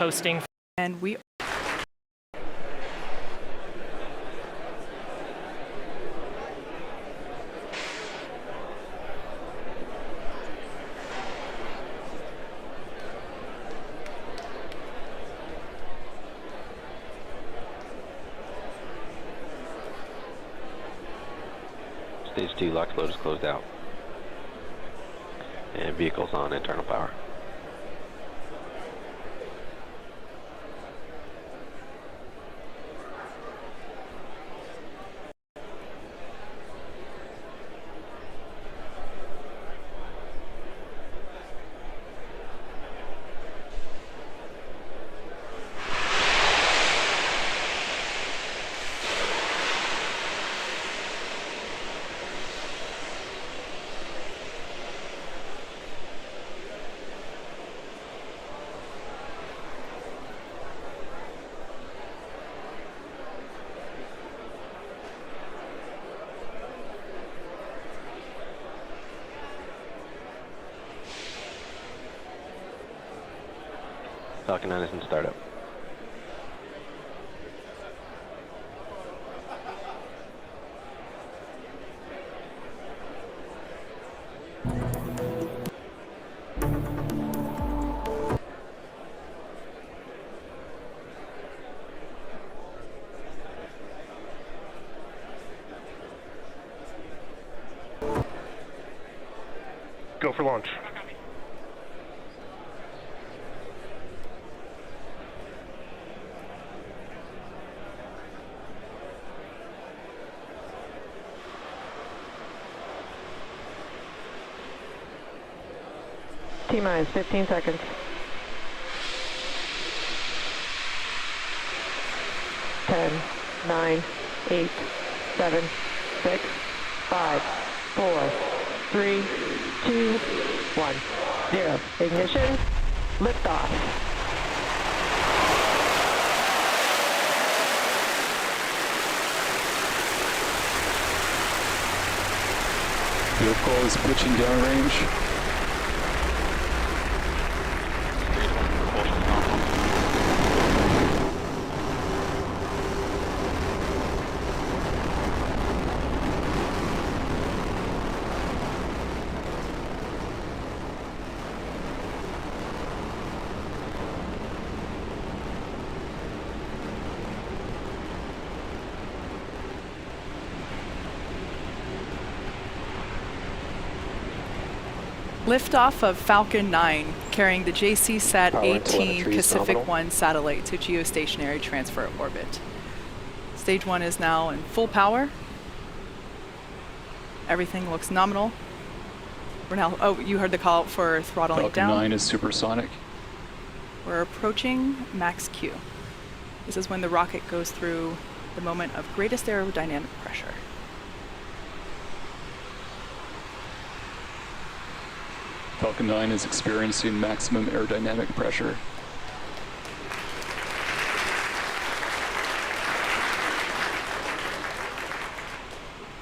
coasting. And we Stage 2 LOX load is closed out. And vehicles on internal power. Falcon 9 is in startup. Go for launch. T-minus 15 seconds. 10, 9, 8, 7, 6, 5, 4, 3, 2, 1, 0. Ignition, liftoff. Vehicle is pitching downrange. liftoff of Falcon 9 carrying the JC-SAT Power 18 telemetry is Pacific nominal. 1 satellite to geostationary transfer orbit. Stage 1 is now in full power. Everything looks nominal. We're now, oh, you heard the call out for throttling Falcon down. 9 is supersonic. We're approaching max Q. This is when the rocket goes through the moment of greatest aerodynamic pressure. Falcon 9 is experiencing maximum aerodynamic pressure.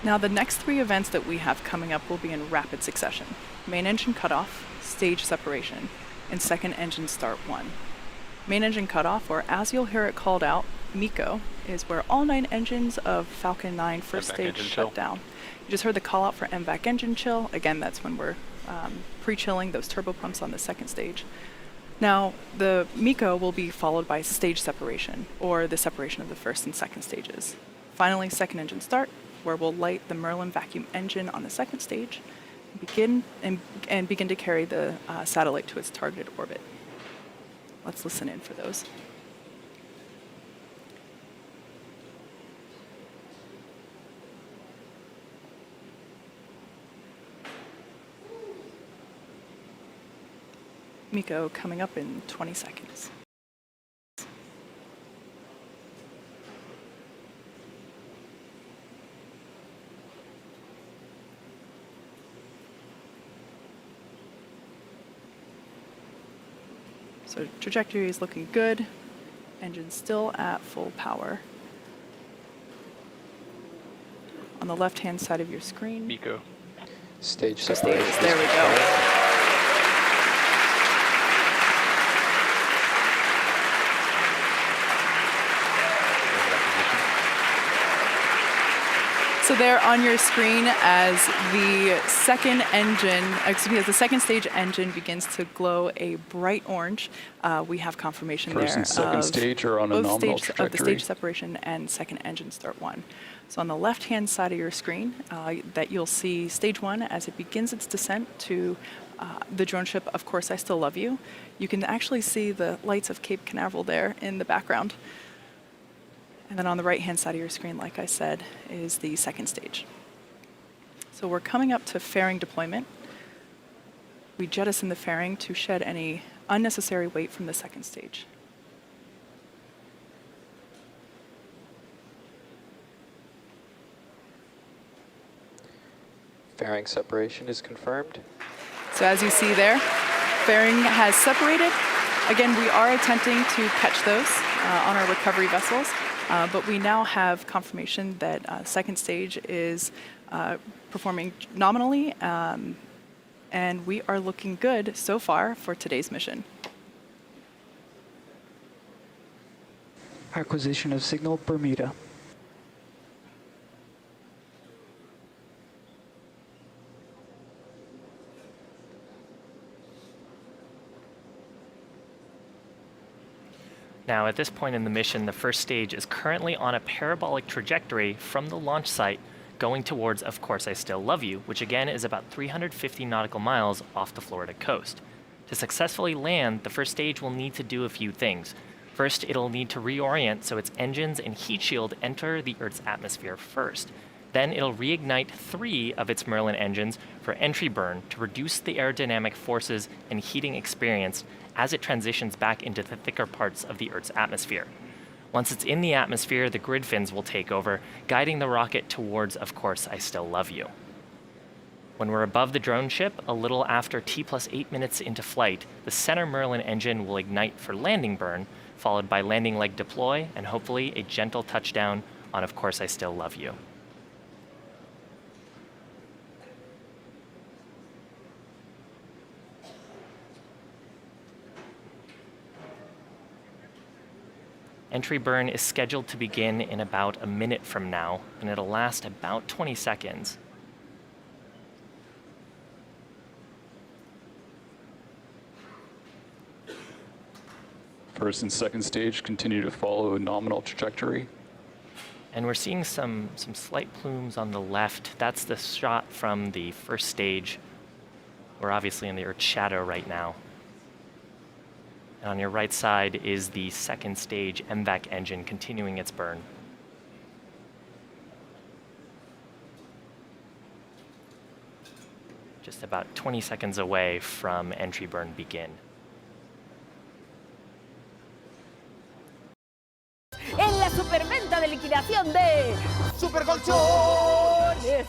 Now the next three events that we have coming up will be in rapid succession. Main engine cutoff, stage separation, and second engine start 1. Main engine cutoff, or as you'll hear it called out, MECO, is where all 9 engines of Falcon 9 first stage shut down. You just heard the call out for MVAC engine chill. Again, that's when we're pre-chilling those turbo pumps on the second stage. Now, the MECO will be followed by stage separation, or the separation of the first and second stages. Finally, second engine start, where we'll light the Merlin vacuum engine on the second stage, begin to carry the satellite to its targeted orbit. Let's listen in for those. MECO coming up in 20 seconds. So trajectory is looking good. Engine still at full power. On the left-hand side of your screen. MECO. Stage So separation. stages, there we go. 5, So there on your screen, as the second stage engine begins to glow a bright orange, we have confirmation First there and second of stage are on a both nominal stages of the trajectory. stage separation and second engine start one. So on the left-hand side of your screen, that you'll see stage one as it begins its descent to the drone ship, Of Course I Still Love You. You can actually see the lights of Cape Canaveral there in the background. And then on the right-hand side of your screen, like I said, is the second stage. So we're coming up to fairing deployment. We jettison the fairing to shed any unnecessary weight from the second stage. Fairing separation is confirmed. So as you see there, fairing has separated. Again, we are attempting to catch those on our recovery vessels, but we now have confirmation that second stage is performing nominally, and we are looking good so far for today's mission. Acquisition of signal Bermuda. Now, at this point in the mission, the first stage is currently on a parabolic trajectory from the launch site going towards Of Course I Still Love You, which again is about 350 nautical miles off the Florida coast. To successfully land, the first stage will need to do a few things. First, it'll need to reorient so its engines and heat shield enter the Earth's atmosphere first. Then it'll reignite 3 of its Merlin engines for entry burn to reduce the aerodynamic forces and heating experienced as it transitions back into the thicker parts of the Earth's atmosphere. Once it's in the atmosphere, the grid fins will take over, guiding the rocket towards Of Course I Still Love You. When we're above the drone ship, a little after T+8 minutes into flight, the center Merlin engine will ignite for landing burn, followed by landing leg deploy, and hopefully a gentle touchdown on Of Course I Still Love You. Entry burn is scheduled to begin in about a minute from now, and it'll last about 20 seconds. First and second stage continue to follow a nominal trajectory. And we're seeing some slight plumes on the left. That's the shot from the first stage. We're obviously in the Earth's shadow right now. And on your right side is the second stage MVAC engine continuing its burn. Just about 20 seconds away from entry burn begin. En la superventa de liquidación de Supercolchones.